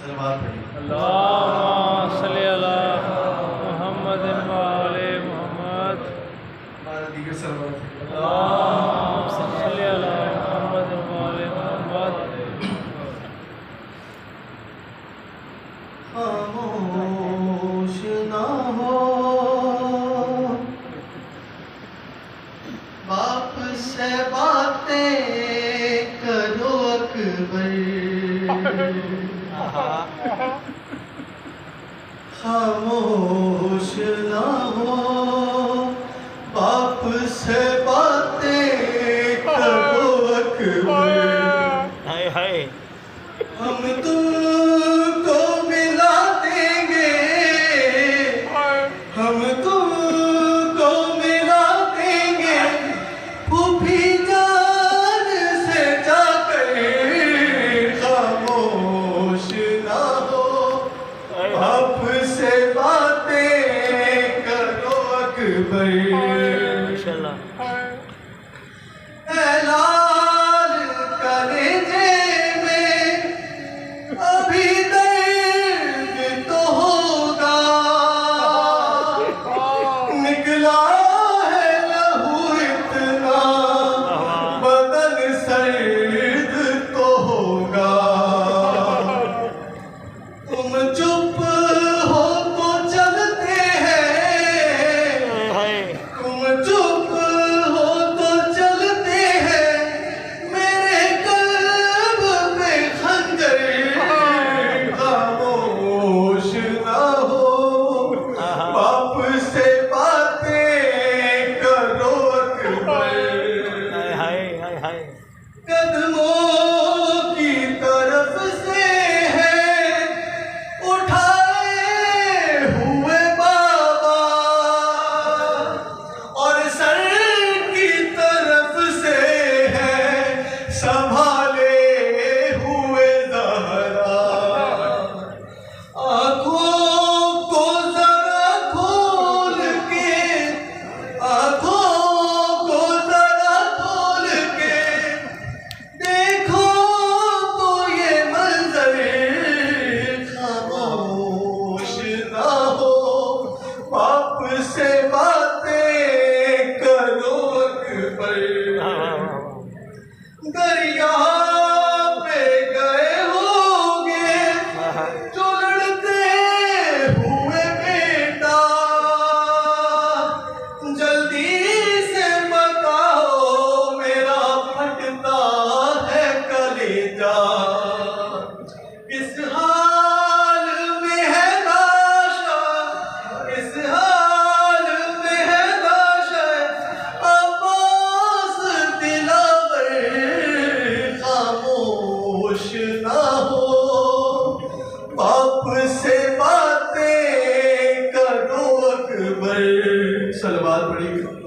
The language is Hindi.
सलवात पढ़िए। अल्लाहुम्मा सल्ली अला मुहम्मद व आले मुहम्मद। दीगर सलवात। अल्लाहुम्मा सल्ली अला मुहम्मद व आले मुहम्मद। खामोश ना हो बाप से बातें करो अकबर। खामोश ना हो बाप से बातें करो अकबर। हाय हाय हम तुमको मिला देंगे, हम तुमको मिला देंगे फूफी जान से जाकर। खामोश ना हो बाप से बातें करो अकबर। माशाल्लाह। लाल कलेजे में अभी दर्द तो होगा, निकला है लहू इतना बदन सर्द तो होगा। तुम चुप हो तो चलते हैं, तुम चुप हो तो चलते हैं मेरे कल्ब पे खंजर। खामोश ना हो बाप से बातें करो अकबर। हाय हाय हाय हाय कदमों की तरफ से है उठाए हुए बाबा और सर की तरफ से है संभाले हुए ज़हरा। आँखों को जरा खोल के, आँखों को जरा खोल के देखो तो ये मंजर। खामोश ना हो बाप से बातें करो अकबर। दरिया पे गए होगे जो लड़ते हुए बेटा, जल्दी से बताओ मेरा फटता है कलेजा। इस हाल में है लाशा, इस हाल में है लाशा अब्बास दिलावर। खामोश ना हो बाप से बातें करो अकबर। सलवात पढ़िए।